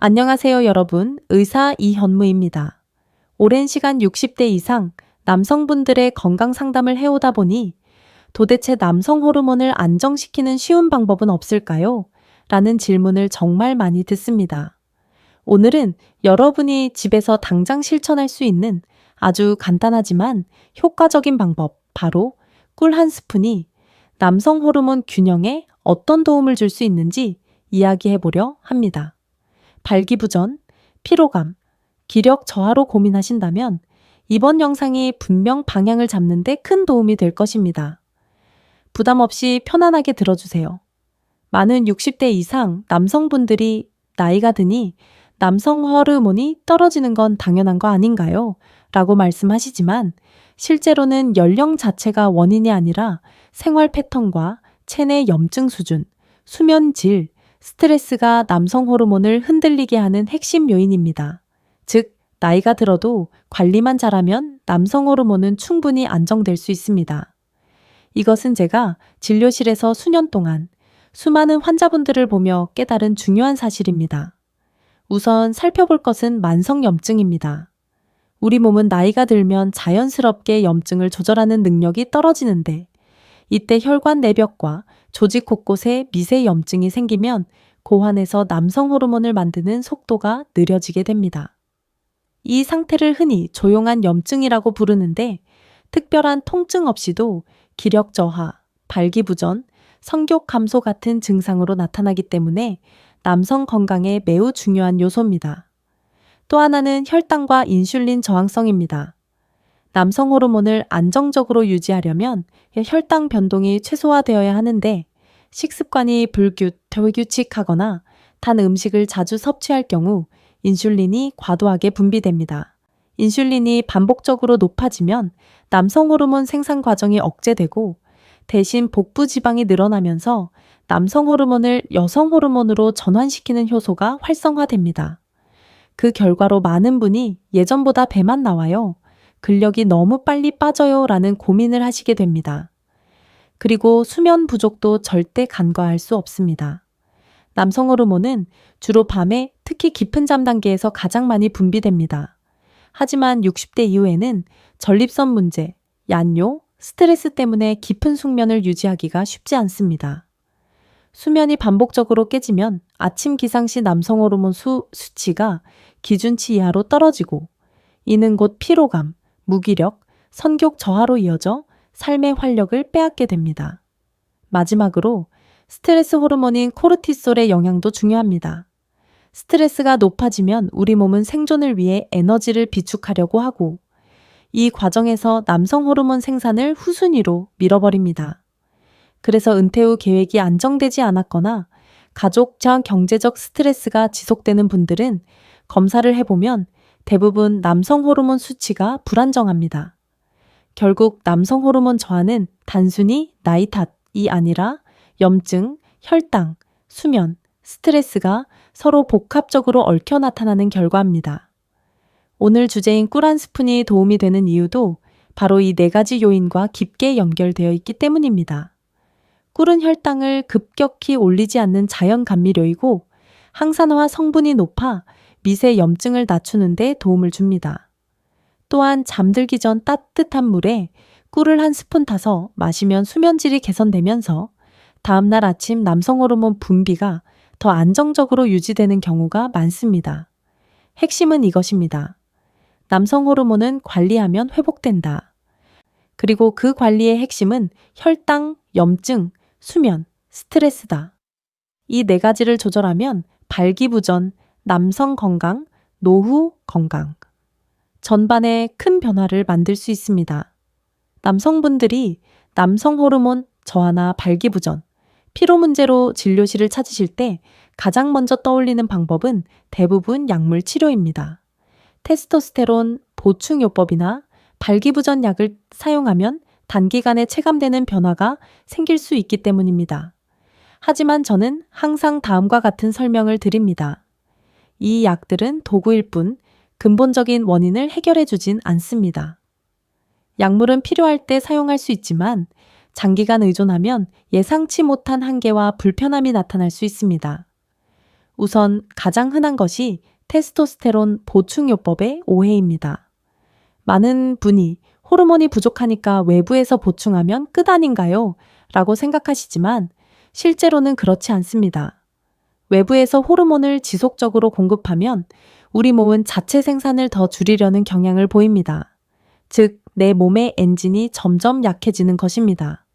안녕하세요, 여러분. 의사 이현무입니다. 오랜 시간 60대 이상 남성분들의 건강 상담을 해오다 보니 도대체 남성 호르몬을 안정시키는 쉬운 방법은 없을까요? 라는 질문을 정말 많이 듣습니다. 오늘은 여러분이 집에서 당장 실천할 수 있는 아주 간단하지만 효과적인 방법, 바로 꿀 한 스푼이 남성 호르몬 균형에 어떤 도움을 줄 수 있는지 이야기해 보려 합니다. 발기부전, 피로감, 기력 저하로 고민하신다면 이번 영상이 분명 방향을 잡는 데 큰 도움이 될 것입니다. 부담 없이 편안하게 들어주세요. 많은 60대 이상 남성분들이 나이가 드니 남성 호르몬이 떨어지는 건 당연한 거 아닌가요? 라고 말씀하시지만 실제로는 연령 자체가 원인이 아니라 생활 패턴과 체내 염증 수준, 수면 질, 스트레스가 남성 호르몬을 흔들리게 하는 핵심 요인입니다. 즉, 나이가 들어도 관리만 잘하면 남성 호르몬은 충분히 안정될 수 있습니다. 이것은 제가 진료실에서 수년 동안 수많은 환자분들을 보며 깨달은 중요한 사실입니다. 우선 살펴볼 것은 만성염증입니다. 우리 몸은 나이가 들면 자연스럽게 염증을 조절하는 능력이 떨어지는데 이때 혈관 내벽과 조직 곳곳에 미세 염증이 생기면 고환에서 남성 호르몬을 만드는 속도가 느려지게 됩니다. 이 상태를 흔히 조용한 염증이라고 부르는데 특별한 통증 없이도 기력 저하, 발기부전, 성욕 감소 같은 증상으로 나타나기 때문에 남성 건강에 매우 중요한 요소입니다. 또 하나는 혈당과 인슐린 저항성입니다. 남성 호르몬을 안정적으로 유지하려면 혈당 변동이 최소화되어야 하는데 식습관이 불규칙하거나 단 음식을 자주 섭취할 경우 인슐린이 과도하게 분비됩니다. 인슐린이 반복적으로 높아지면 남성 호르몬 생산 과정이 억제되고 대신 복부 지방이 늘어나면서 남성 호르몬을 여성 호르몬으로 전환시키는 효소가 활성화됩니다. 그 결과로 많은 분이 예전보다 배만 나와요, 근력이 너무 빨리 빠져요 라는 고민을 하시게 됩니다. 그리고 수면 부족도 절대 간과할 수 없습니다. 남성 호르몬은 주로 밤에 특히 깊은 잠 단계에서 가장 많이 분비됩니다. 하지만 60대 이후에는 전립선 문제, 얀뇨, 스트레스 때문에 깊은 숙면을 유지하기가 쉽지 않습니다. 수면이 반복적으로 깨지면 아침 기상 시 남성 호르몬 수치가 기준치 이하로 떨어지고 이는 곧 피로감, 무기력, 성욕 저하로 이어져 삶의 활력을 빼앗게 됩니다. 마지막으로 스트레스 호르몬인 코르티솔의 영향도 중요합니다. 스트레스가 높아지면 우리 몸은 생존을 위해 에너지를 비축하려고 하고 이 과정에서 남성 호르몬 생산을 후순위로 밀어버립니다. 그래서 은퇴 후 계획이 안정되지 않았거나 가족적 경제적 스트레스가 지속되는 분들은 검사를 해보면 대부분 남성 호르몬 수치가 불안정합니다. 결국 남성 호르몬 저하는 단순히 나이 탓이 아니라 염증, 혈당, 수면, 스트레스가 서로 복합적으로 얽혀 나타나는 결과입니다. 오늘 주제인 꿀 한 스푼이 도움이 되는 이유도 바로 이 네 가지 요인과 깊게 연결되어 있기 때문입니다. 꿀은 혈당을 급격히 올리지 않는 자연 감미료이고 항산화 성분이 높아 미세 염증을 낮추는 데 도움을 줍니다. 또한 잠들기 전 따뜻한 물에 꿀을 한 스푼 타서 마시면 수면질이 개선되면서 다음날 아침 남성 호르몬 분비가 더 안정적으로 유지되는 경우가 많습니다. 핵심은 이것입니다. 남성 호르몬은 관리하면 회복된다. 그리고 그 관리의 핵심은 혈당, 염증, 수면, 스트레스다. 이 네 가지를 조절하면 발기부전, 남성 건강, 노후 건강, 전반에 큰 변화를 만들 수 있습니다. 남성분들이 남성 호르몬 저하나 발기부전, 피로 문제로 진료실을 찾으실 때 가장 먼저 떠올리는 방법은 대부분 약물 치료입니다. 테스토스테론 보충요법이나 발기부전 약을 사용하면 단기간에 체감되는 변화가 생길 수 있기 때문입니다. 하지만 저는 항상 다음과 같은 설명을 드립니다. 이 약들은 도구일 뿐 근본적인 원인을 해결해 주진 않습니다. 약물은 필요할 때 사용할 수 있지만 장기간 의존하면 예상치 못한 한계와 불편함이 나타날 수 있습니다. 우선 가장 흔한 것이 테스토스테론 보충요법의 오해입니다. 많은 분이 호르몬이 부족하니까 외부에서 보충하면 끝 아닌가요? 라고 생각하시지만 실제로는 그렇지 않습니다. 외부에서 호르몬을 지속적으로 공급하면 우리 몸은 자체 생산을 더 줄이려는 경향을 보입니다. 즉, 내 몸의 엔진이 점점 약해지는 것입니다.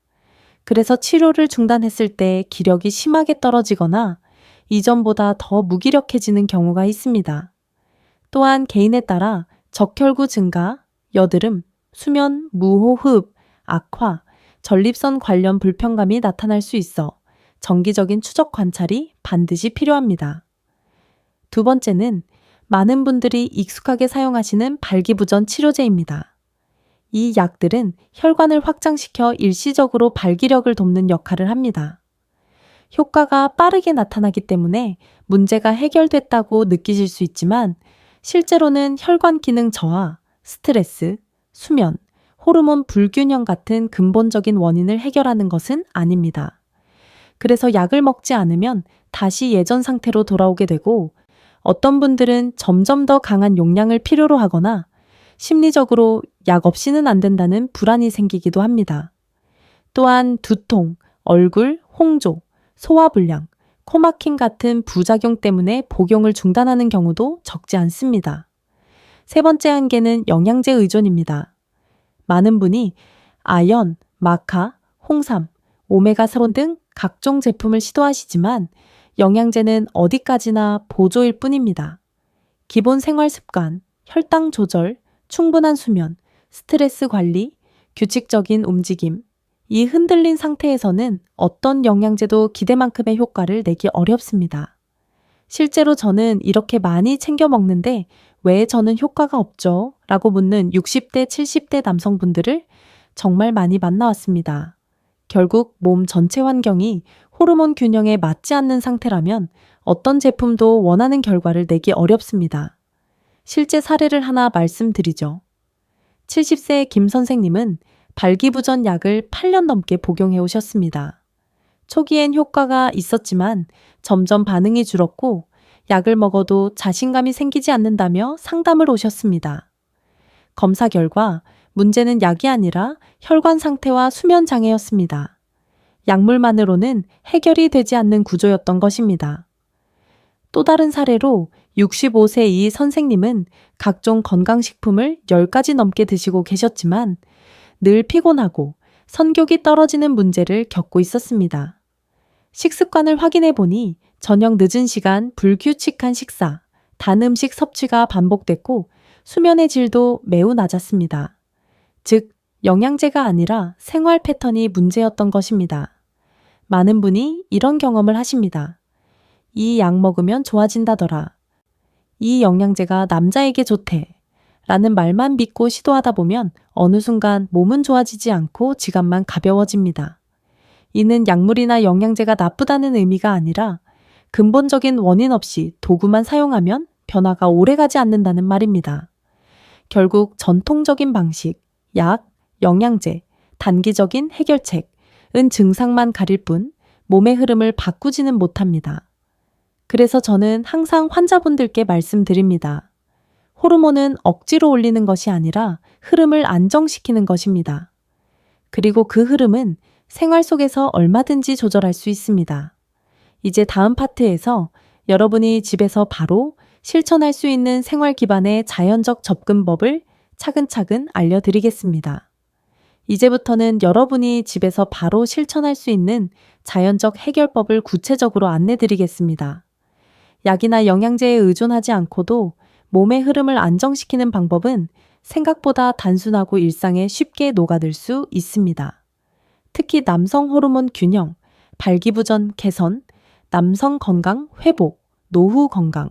그래서 치료를 중단했을 때 기력이 심하게 떨어지거나 이전보다 더 무기력해지는 경우가 있습니다. 또한 개인에 따라 적혈구 증가, 여드름, 수면, 무호흡, 악화, 전립선 관련 불편감이 나타날 수 있어 정기적인 추적 관찰이 반드시 필요합니다. 두 번째는 많은 분들이 익숙하게 사용하시는 발기부전 치료제입니다. 이 약들은 혈관을 확장시켜 일시적으로 발기력을 돕는 역할을 합니다. 효과가 빠르게 나타나기 때문에 문제가 해결됐다고 느끼실 수 있지만 실제로는 혈관 기능 저하, 스트레스, 수면, 호르몬 불균형 같은 근본적인 원인을 해결하는 것은 아닙니다. 그래서 약을 먹지 않으면 다시 예전 상태로 돌아오게 되고 어떤 분들은 점점 더 강한 용량을 필요로 하거나 심리적으로 약 없이는 안 된다는 불안이 생기기도 합니다. 또한 두통, 얼굴, 홍조, 소화불량, 코막힘 같은 부작용 때문에 복용을 중단하는 경우도 적지 않습니다. 세 번째 한계는 영양제 의존입니다. 많은 분이 아연, 마카, 홍삼, 오메가3 등 각종 제품을 시도하시지만 영양제는 어디까지나 보조일 뿐입니다. 기본 생활 습관, 혈당 조절, 충분한 수면, 스트레스 관리, 규칙적인 움직임, 이 흔들린 상태에서는 어떤 영양제도 기대만큼의 효과를 내기 어렵습니다. 실제로 저는 이렇게 많이 챙겨 먹는데 왜 저는 효과가 없죠? 라고 묻는 60대, 70대 남성분들을 정말 많이 만나왔습니다. 결국 몸 전체 환경이 호르몬 균형에 맞지 않는 상태라면 어떤 제품도 원하는 결과를 내기 어렵습니다. 실제 사례를 하나 말씀드리죠. 70세 김 선생님은 발기부전 약을 8년 넘게 복용해 오셨습니다. 초기엔 효과가 있었지만 점점 반응이 줄었고 약을 먹어도 자신감이 생기지 않는다며 상담을 오셨습니다. 검사 결과 문제는 약이 아니라 혈관 상태와 수면 장애였습니다. 약물만으로는 해결이 되지 않는 구조였던 것입니다. 또 다른 사례로 65세 이 선생님은 각종 건강식품을 10가지 넘게 드시고 계셨지만 늘 피곤하고 선교기 떨어지는 문제를 겪고 있었습니다. 식습관을 확인해 보니 저녁 늦은 시간 불규칙한 식사, 단 음식 섭취가 반복됐고 수면의 질도 매우 낮았습니다. 즉, 영양제가 아니라 생활 패턴이 문제였던 것입니다. 많은 분이 이런 경험을 하십니다. 이 약 먹으면 좋아진다더라. 이 영양제가 남자에게 좋대. 라는 말만 믿고 시도하다 보면 어느 순간 몸은 좋아지지 않고 지갑만 가벼워집니다. 이는 약물이나 영양제가 나쁘다는 의미가 아니라 근본적인 원인 없이 도구만 사용하면 변화가 오래가지 않는다는 말입니다. 결국 전통적인 방식, 약, 영양제, 단기적인 해결책은 증상만 가릴 뿐 몸의 흐름을 바꾸지는 못합니다. 그래서 저는 항상 환자분들께 말씀드립니다. 호르몬은 억지로 올리는 것이 아니라 흐름을 안정시키는 것입니다. 그리고 그 흐름은 생활 속에서 얼마든지 조절할 수 있습니다. 이제 다음 파트에서 여러분이 집에서 바로 실천할 수 있는 생활 기반의 자연적 접근법을 차근차근 알려드리겠습니다. 이제부터는 여러분이 집에서 바로 실천할 수 있는 자연적 해결법을 구체적으로 안내드리겠습니다. 약이나 영양제에 의존하지 않고도 몸의 흐름을 안정시키는 방법은 생각보다 단순하고 일상에 쉽게 녹아들 수 있습니다. 특히 남성 호르몬 균형, 발기부전 개선, 남성 건강 회복, 노후 건강,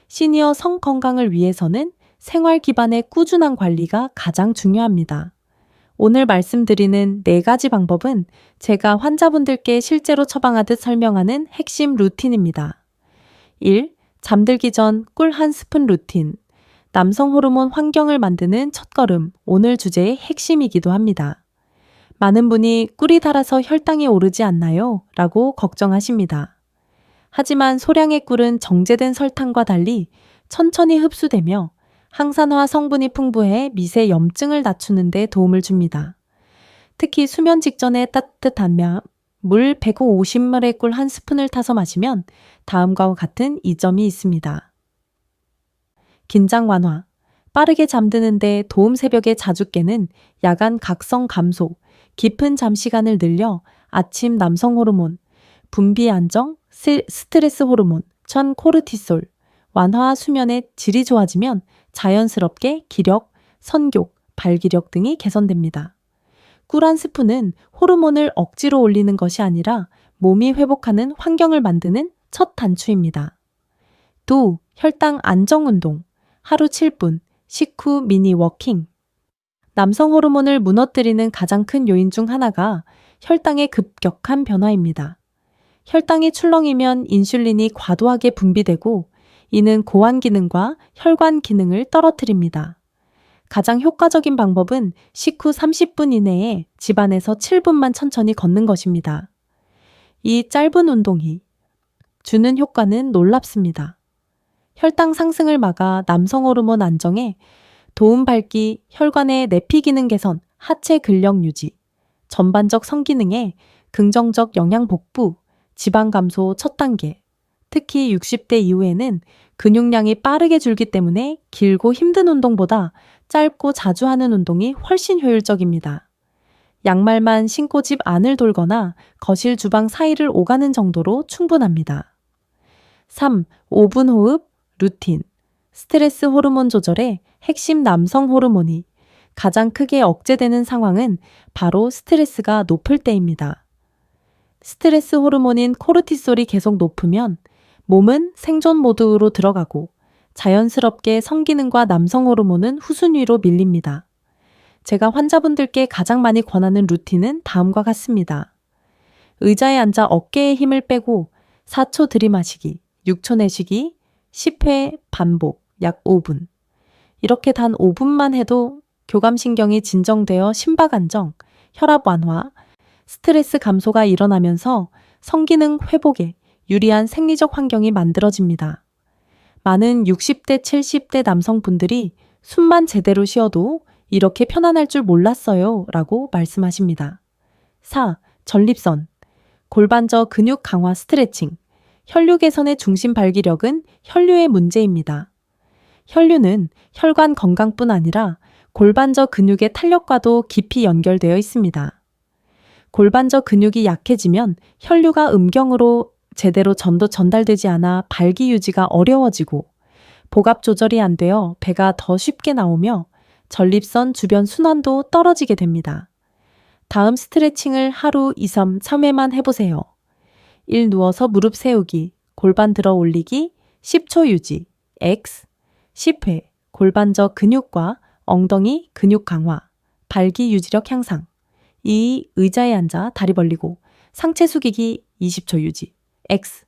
시니어 성 건강을 위해서는 생활 기반의 꾸준한 관리가 가장 중요합니다. 오늘 말씀드리는 4가지 방법은 제가 환자분들께 실제로 처방하듯 설명하는 핵심 루틴입니다. 1. 잠들기 전 꿀 1스푼 루틴. 남성 호르몬 환경을 만드는 첫걸음, 오늘 주제의 핵심이기도 합니다. 많은 분이 꿀이 달아서 혈당이 오르지 않나요? 라고 걱정하십니다. 하지만 소량의 꿀은 정제된 설탕과 달리 천천히 흡수되며 항산화 성분이 풍부해 미세 염증을 낮추는 데 도움을 줍니다. 특히 수면 직전에 따뜻한 물 150ml의 꿀 한 스푼을 타서 마시면 다음과 같은 이점이 있습니다. 긴장 완화, 빠르게 잠드는데 도움. 새벽에 자주 깨는 야간 각성 감소, 깊은 잠 시간을 늘려 아침 남성 호르몬, 분비 안정, 스트레스 호르몬, 코르티솔, 완화. 수면의 질이 좋아지면 자연스럽게 기력, 선교, 발기력 등이 개선됩니다. 꿀 한 스푼은 호르몬을 억지로 올리는 것이 아니라 몸이 회복하는 환경을 만드는 첫 단추입니다. 혈당 안정 운동, 하루 7분, 식후 미니 워킹. 남성 호르몬을 무너뜨리는 가장 큰 요인 중 하나가 혈당의 급격한 변화입니다. 혈당이 출렁이면 인슐린이 과도하게 분비되고 이는 고환 기능과 혈관 기능을 떨어뜨립니다. 가장 효과적인 방법은 식후 30분 이내에 집안에서 7분만 천천히 걷는 것입니다. 이 짧은 운동이 주는 효과는 놀랍습니다. 혈당 상승을 막아 남성 호르몬 안정에 도움. 발기, 혈관의 내피 기능 개선, 하체 근력 유지, 전반적 성기능에 긍정적 영향. 복부, 지방 감소 첫 단계. 특히 60대 이후에는 근육량이 빠르게 줄기 때문에 길고 힘든 운동보다 짧고 자주 하는 운동이 훨씬 효율적입니다. 양말만 신고 집 안을 돌거나 거실 주방 사이를 오가는 정도로 충분합니다. 5분 호흡 루틴. 스트레스 호르몬 조절의 핵심. 남성 호르몬이 가장 크게 억제되는 상황은 바로 스트레스가 높을 때입니다. 스트레스 호르몬인 코르티솔이 계속 높으면 몸은 생존 모드로 들어가고 자연스럽게 성기능과 남성 호르몬은 후순위로 밀립니다. 제가 환자분들께 가장 많이 권하는 루틴은 다음과 같습니다. 의자에 앉아 어깨에 힘을 빼고 4초 들이마시기, 6초 내쉬기, 10회 반복, 약 5분. 이렇게 단 5분만 해도 교감신경이 진정되어 심박 안정, 혈압 완화, 스트레스 감소가 일어나면서 성기능 회복에 유리한 생리적 환경이 만들어집니다. 많은 60대, 70대 남성분들이 숨만 제대로 쉬어도 이렇게 편안할 줄 몰랐어요 라고 말씀하십니다. 전립선, 골반저 근육 강화 스트레칭. 혈류 개선의 중심. 발기력은 혈류의 문제입니다. 혈류는 혈관 건강뿐 아니라 골반저 근육의 탄력과도 깊이 연결되어 있습니다. 골반저 근육이 약해지면 혈류가 음경으로 제대로 전달되지 않아 발기 유지가 어려워지고 복압 조절이 안 되어 배가 더 쉽게 나오며 전립선 주변 순환도 떨어지게 됩니다. 다음 스트레칭을 하루 3회만 해보세요. 1. 누워서 무릎 세우기, 골반 들어 올리기, 10초 유지, X. 10회, 골반저 근육과 엉덩이 근육 강화, 발기 유지력 향상. 2. 의자에 앉아 다리 벌리고 상체 숙이기 20초 유지, X.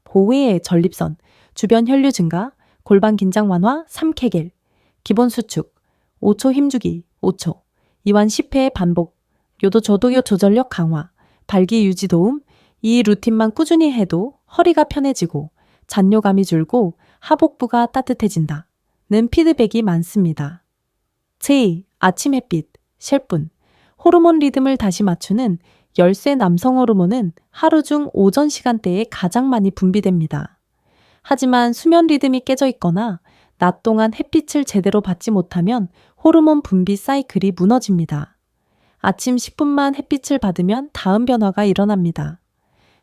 보회의 전립선, 주변 혈류 증가, 골반 긴장 완화 3케겔, 기본 수축, 5초 힘주기 5초, 이완 10회 반복, 요도저도 조절력 강화, 발기 유지 도움. 이 루틴만 꾸준히 해도 허리가 편해지고 잔뇨감이 줄고 하복부가 따뜻해진다 는 피드백이 많습니다. 아침 햇빛, 쉘분. 호르몬 리듬을 다시 맞추는 열쇠. 남성 호르몬은 하루 중 오전 시간대에 가장 많이 분비됩니다. 하지만 수면 리듬이 깨져 있거나 낮 동안 햇빛을 제대로 받지 못하면 호르몬 분비 사이클이 무너집니다. 아침 10분만 햇빛을 받으면 다음 변화가 일어납니다.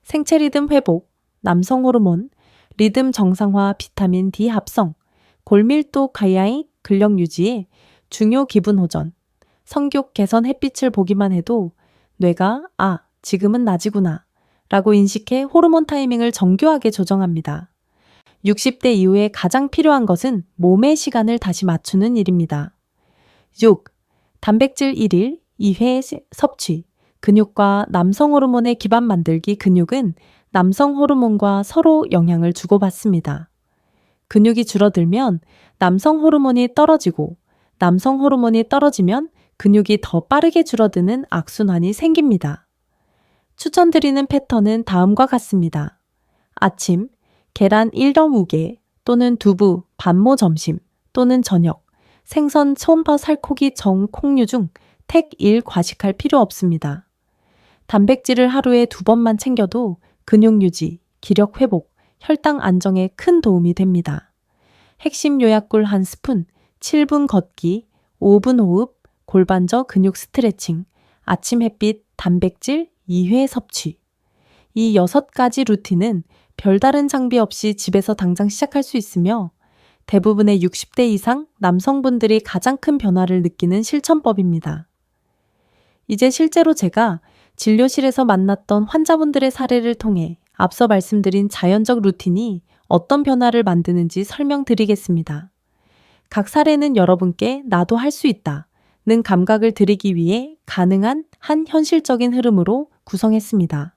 생체 리듬 회복, 남성 호르몬, 리듬 정상화, 비타민 D 합성, 골밀도 가야이 근력 유지에 중요. 기분 호전, 성욕 개선. 햇빛을 보기만 해도 뇌가 지금은 낮이구나 라고 인식해 호르몬 타이밍을 정교하게 조정합니다. 60대 이후에 가장 필요한 것은 몸의 시간을 다시 맞추는 일입니다. 6. 단백질 1일 2회 섭취. 근육과 남성 호르몬의 기반 만들기. 근육은 남성 호르몬과 서로 영향을 주고받습니다. 근육이 줄어들면 남성 호르몬이 떨어지고 남성 호르몬이 떨어지면 근육이 더 빠르게 줄어드는 악순환이 생깁니다. 추천드리는 패턴은 다음과 같습니다. 아침, 계란 1.5개 또는 두부, 반모 점심 또는 저녁, 생선, 손버, 살코기, 정, 콩류 중 택 1 과식할 필요 없습니다. 단백질을 하루에 2번만 챙겨도 근육 유지, 기력 회복, 혈당 안정에 큰 도움이 됩니다. 핵심 요약꿀 1스푼, 7분 걷기, 5분 호흡, 골반저 근육 스트레칭, 아침 햇빛, 단백질 2회 섭취. 이 6가지 루틴은 별다른 장비 없이 집에서 당장 시작할 수 있으며 대부분의 60대 이상 남성분들이 가장 큰 변화를 느끼는 실천법입니다. 이제 실제로 제가 진료실에서 만났던 환자분들의 사례를 통해 앞서 말씀드린 자연적 루틴이 어떤 변화를 만드는지 설명드리겠습니다. 각 사례는 여러분께 나도 할 수 있다는 감각을 드리기 위해 가능한 한 현실적인 흐름으로 구성했습니다.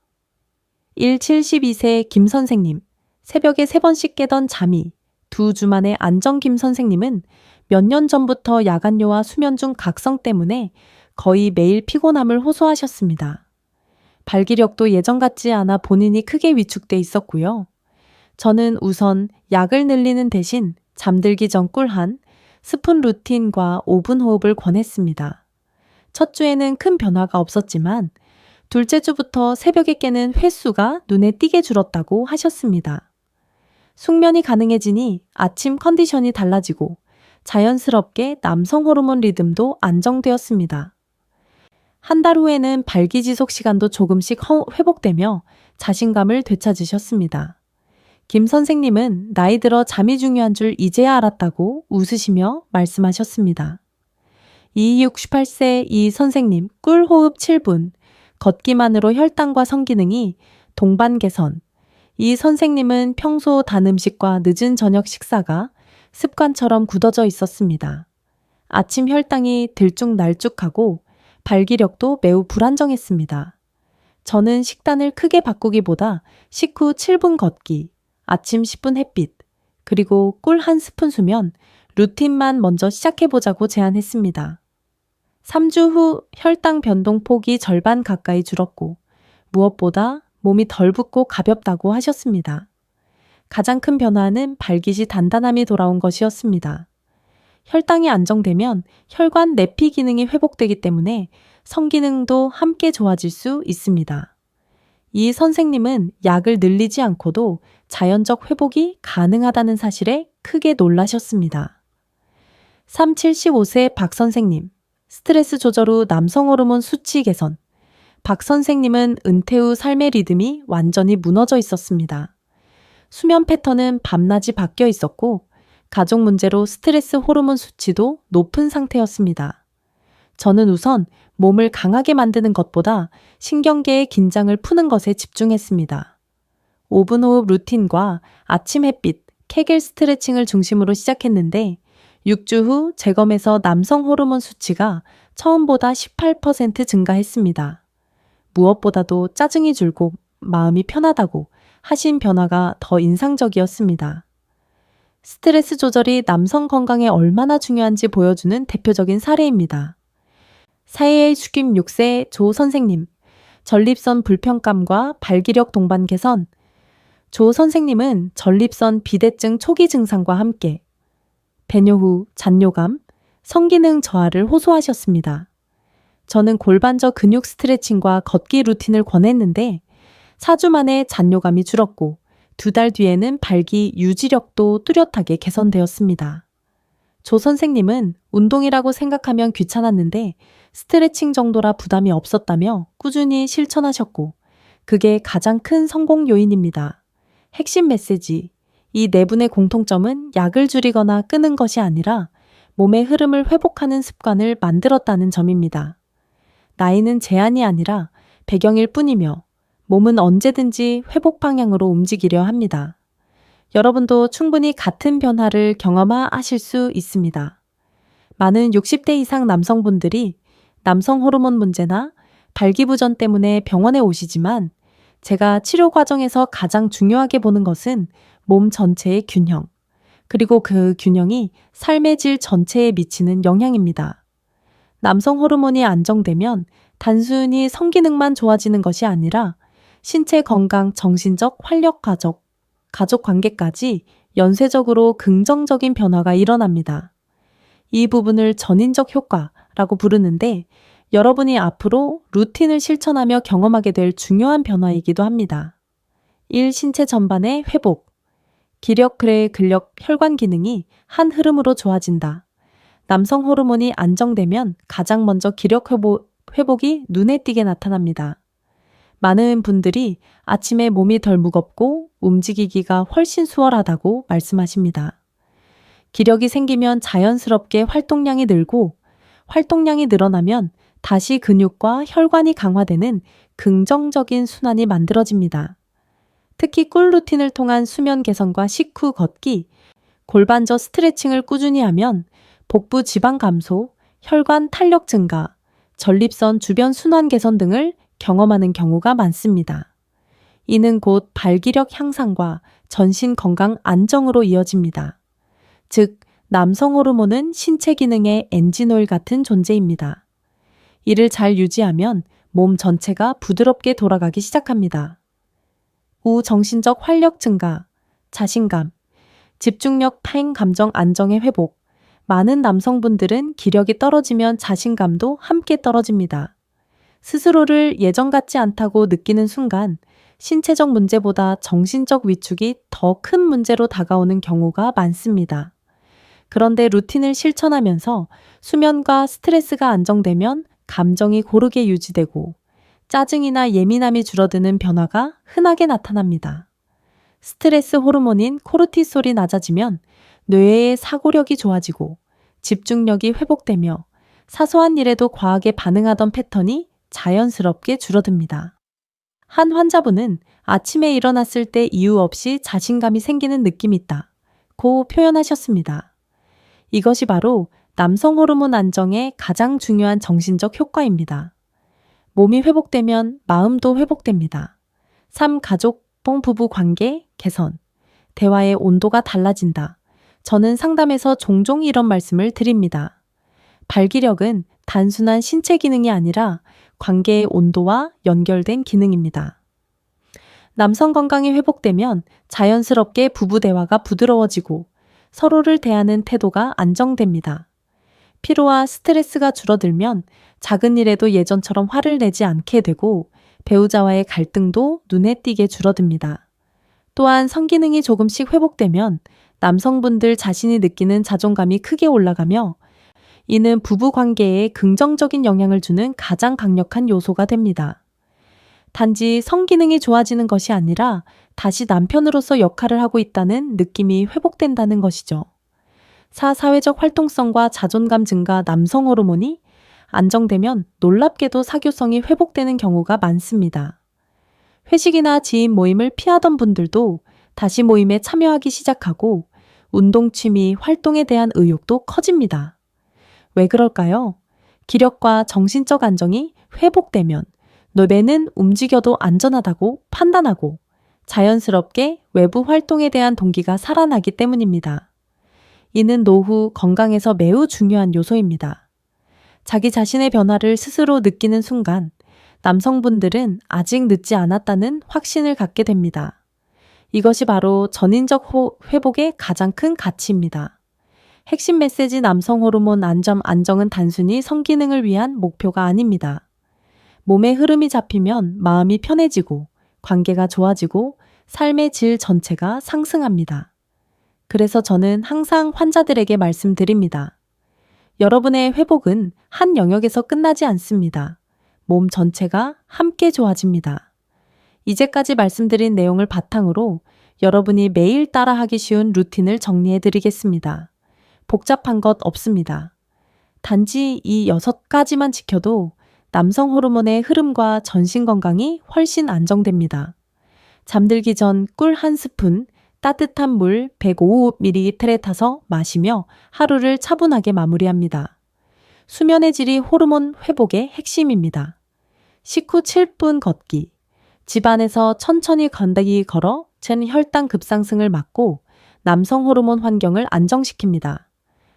72세 김 선생님, 새벽에 3번씩 깨던 잠이 2주 만에 안정. 김 선생님은 몇 년 전부터 야간요와 수면 중 각성 때문에 거의 매일 피곤함을 호소하셨습니다. 발기력도 예전 같지 않아 본인이 크게 위축돼 있었고요. 저는 우선 약을 늘리는 대신 잠들기 전 꿀 1스푼 루틴과 5분 호흡을 권했습니다. 첫 주에는 큰 변화가 없었지만 둘째 주부터 새벽에 깨는 횟수가 눈에 띄게 줄었다고 하셨습니다. 숙면이 가능해지니 아침 컨디션이 달라지고 자연스럽게 남성 호르몬 리듬도 안정되었습니다. 한 달 후에는 발기지속 시간도 조금씩 회복되며 자신감을 되찾으셨습니다. 김 선생님은 나이 들어 잠이 중요한 줄 이제야 알았다고 웃으시며 말씀하셨습니다. 이 68세 이 선생님 꿀 호흡 7분, 걷기만으로 혈당과 성기능이 동반 개선. 이 선생님은 평소 단 음식과 늦은 저녁 식사가 습관처럼 굳어져 있었습니다. 아침 혈당이 들쭉날쭉하고 발기력도 매우 불안정했습니다. 저는 식단을 크게 바꾸기보다 식후 7분 걷기, 아침 10분 햇빛, 그리고 꿀 1스푼 수면, 루틴만 먼저 시작해보자고 제안했습니다. 3주 후 혈당 변동폭이 절반 가까이 줄었고 무엇보다 몸이 덜 붓고 가볍다고 하셨습니다. 가장 큰 변화는 발기시 단단함이 돌아온 것이었습니다. 혈당이 안정되면 혈관 내피 기능이 회복되기 때문에 성기능도 함께 좋아질 수 있습니다. 이 선생님은 약을 늘리지 않고도 자연적 회복이 가능하다는 사실에 크게 놀라셨습니다. 75세 박 선생님, 스트레스 조절 후 남성 호르몬 수치 개선. 박 선생님은 은퇴 후 삶의 리듬이 완전히 무너져 있었습니다. 수면 패턴은 밤낮이 바뀌어 있었고 가족 문제로 스트레스 호르몬 수치도 높은 상태였습니다. 저는 우선 몸을 강하게 만드는 것보다 신경계의 긴장을 푸는 것에 집중했습니다. 5분 호흡 루틴과 아침 햇빛, 케겔 스트레칭을 중심으로 시작했는데 6주 후 재검에서 남성 호르몬 수치가 처음보다 18% 증가했습니다. 무엇보다도 짜증이 줄고 마음이 편하다고 하신 변화가 더 인상적이었습니다. 스트레스 조절이 남성 건강에 얼마나 중요한지 보여주는 대표적인 사례입니다. 사회의 숙임 6세 조 선생님, 전립선 불편감과 발기력 동반 개선. 조 선생님은 전립선 비대증 초기 증상과 함께 배뇨 후 잔뇨감, 성기능 저하를 호소하셨습니다. 저는 골반저 근육 스트레칭과 걷기 루틴을 권했는데 4주 만에 잔뇨감이 줄었고 2달 뒤에는 발기 유지력도 뚜렷하게 개선되었습니다. 조 선생님은 운동이라고 생각하면 귀찮았는데 스트레칭 정도라 부담이 없었다며 꾸준히 실천하셨고 그게 가장 큰 성공 요인입니다. 핵심 메시지, 이 네 분의 공통점은 약을 줄이거나 끄는 것이 아니라 몸의 흐름을 회복하는 습관을 만들었다는 점입니다. 나이는 제한이 아니라 배경일 뿐이며 몸은 언제든지 회복 방향으로 움직이려 합니다. 여러분도 충분히 같은 변화를 경험하실 수 있습니다. 많은 60대 이상 남성분들이 남성 호르몬 문제나 발기부전 때문에 병원에 오시지만 제가 치료 과정에서 가장 중요하게 보는 것은 몸 전체의 균형, 그리고 그 균형이 삶의 질 전체에 미치는 영향입니다. 남성 호르몬이 안정되면 단순히 성기능만 좋아지는 것이 아니라 신체 건강, 정신적 활력 가족, 가족 관계까지 연쇄적으로 긍정적인 변화가 일어납니다. 이 부분을 전인적 효과라고 부르는데 여러분이 앞으로 루틴을 실천하며 경험하게 될 중요한 변화이기도 합니다. 1. 신체 전반의 회복. 기력, 근력, 혈관 기능이 한 흐름으로 좋아진다. 남성 호르몬이 안정되면 가장 먼저 기력 회복이 눈에 띄게 나타납니다. 많은 분들이 아침에 몸이 덜 무겁고 움직이기가 훨씬 수월하다고 말씀하십니다. 기력이 생기면 자연스럽게 활동량이 늘고 활동량이 늘어나면 다시 근육과 혈관이 강화되는 긍정적인 순환이 만들어집니다. 특히 꿀 루틴을 통한 수면 개선과 식후 걷기, 골반저 스트레칭을 꾸준히 하면 복부 지방 감소, 혈관 탄력 증가, 전립선 주변 순환 개선 등을 경험하는 경우가 많습니다. 이는 곧 발기력 향상과 전신 건강 안정으로 이어집니다. 즉, 남성 호르몬은 신체 기능의 엔진오일 같은 존재입니다. 이를 잘 유지하면 몸 전체가 부드럽게 돌아가기 시작합니다. 우 정신적 활력 증가, 자신감, 집중력 파행 감정 안정의 회복. 많은 남성분들은 기력이 떨어지면 자신감도 함께 떨어집니다. 스스로를 예전 같지 않다고 느끼는 순간 신체적 문제보다 정신적 위축이 더 큰 문제로 다가오는 경우가 많습니다. 그런데 루틴을 실천하면서 수면과 스트레스가 안정되면 감정이 고르게 유지되고 짜증이나 예민함이 줄어드는 변화가 흔하게 나타납니다. 스트레스 호르몬인 코르티솔이 낮아지면 뇌의 사고력이 좋아지고 집중력이 회복되며 사소한 일에도 과하게 반응하던 패턴이 자연스럽게 줄어듭니다. 한 환자분은 아침에 일어났을 때 이유 없이 자신감이 생기는 느낌이 있다고 표현하셨습니다. 이것이 바로 남성 호르몬 안정의 가장 중요한 정신적 효과입니다. 몸이 회복되면 마음도 회복됩니다. 3. 가족봉 부부 관계 개선. 대화의 온도가 달라진다. 저는 상담에서 종종 이런 말씀을 드립니다. 발기력은 단순한 신체 기능이 아니라 관계의 온도와 연결된 기능입니다. 남성 건강이 회복되면 자연스럽게 부부 대화가 부드러워지고 서로를 대하는 태도가 안정됩니다. 피로와 스트레스가 줄어들면 작은 일에도 예전처럼 화를 내지 않게 되고 배우자와의 갈등도 눈에 띄게 줄어듭니다. 또한 성기능이 조금씩 회복되면 남성분들 자신이 느끼는 자존감이 크게 올라가며 이는 부부 관계에 긍정적인 영향을 주는 가장 강력한 요소가 됩니다. 단지 성기능이 좋아지는 것이 아니라 다시 남편으로서 역할을 하고 있다는 느낌이 회복된다는 것이죠. 4. 사회적 활동성과 자존감 증가. 남성 호르몬이 안정되면 놀랍게도 사교성이 회복되는 경우가 많습니다. 회식이나 지인 모임을 피하던 분들도 다시 모임에 참여하기 시작하고 운동 취미, 활동에 대한 의욕도 커집니다. 왜 그럴까요? 기력과 정신적 안정이 회복되면 뇌는 움직여도 안전하다고 판단하고 자연스럽게 외부 활동에 대한 동기가 살아나기 때문입니다. 이는 노후 건강에서 매우 중요한 요소입니다. 자기 자신의 변화를 스스로 느끼는 순간 남성분들은 아직 늦지 않았다는 확신을 갖게 됩니다. 이것이 바로 전인적 회복의 가장 큰 가치입니다. 핵심 메시지. 남성 호르몬 안정은 단순히 성기능을 위한 목표가 아닙니다. 몸의 흐름이 잡히면 마음이 편해지고 관계가 좋아지고 삶의 질 전체가 상승합니다. 그래서 저는 항상 환자들에게 말씀드립니다. 여러분의 회복은 한 영역에서 끝나지 않습니다. 몸 전체가 함께 좋아집니다. 이제까지 말씀드린 내용을 바탕으로 여러분이 매일 따라하기 쉬운 루틴을 정리해 드리겠습니다. 복잡한 것 없습니다. 단지 이 6가지만 지켜도 남성 호르몬의 흐름과 전신 건강이 훨씬 안정됩니다. 잠들기 전 꿀 1스푼, 따뜻한 물 105ml에 타서 마시며 하루를 차분하게 마무리합니다. 수면의 질이 호르몬 회복의 핵심입니다. 식후 7분 걷기. 집안에서 천천히 건더기 걸어 혈당 급상승을 막고 남성 호르몬 환경을 안정시킵니다.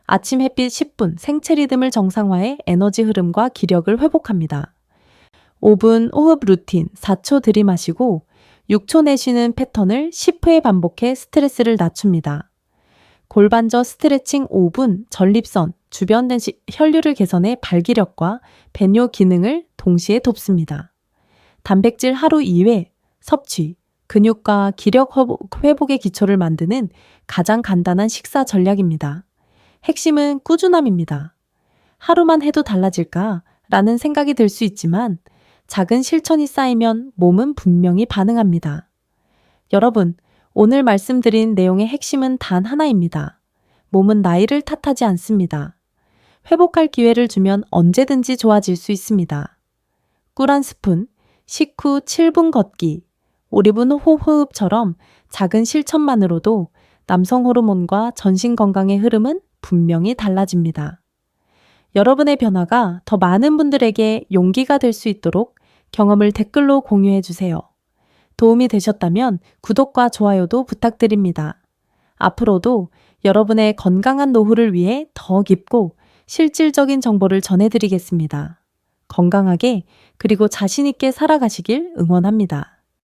아침 햇빛 10분 생체 리듬을 정상화해 에너지 흐름과 기력을 회복합니다. 5분 호흡 루틴 4초 들이마시고 6초 내쉬는 패턴을 10회 반복해 스트레스를 낮춥니다. 골반저 스트레칭 5분, 전립선, 주변 혈류를 개선해 발기력과 배뇨 기능을 동시에 돕습니다. 단백질 하루 2회 섭취, 근육과 기력 회복의 기초를 만드는 가장 간단한 식사 전략입니다. 핵심은 꾸준함입니다. 하루만 해도 달라질까? 라는 생각이 들 수 있지만 작은 실천이 쌓이면 몸은 분명히 반응합니다. 여러분, 오늘 말씀드린 내용의 핵심은 단 하나입니다. 몸은 나이를 탓하지 않습니다. 회복할 기회를 주면 언제든지 좋아질 수 있습니다. 꿀 한 스푼, 식후 7분 걷기, 5분 호흡처럼 작은 실천만으로도 남성 호르몬과 전신 건강의 흐름은 분명히 달라집니다. 여러분의 변화가 더 많은 분들에게 용기가 될 수 있도록 경험을 댓글로 공유해 주세요. 도움이 되셨다면 구독과 좋아요도 부탁드립니다. 앞으로도 여러분의 건강한 노후를 위해 더 깊고 실질적인 정보를 전해드리겠습니다. 건강하게 그리고 자신 있게 살아가시길 응원합니다.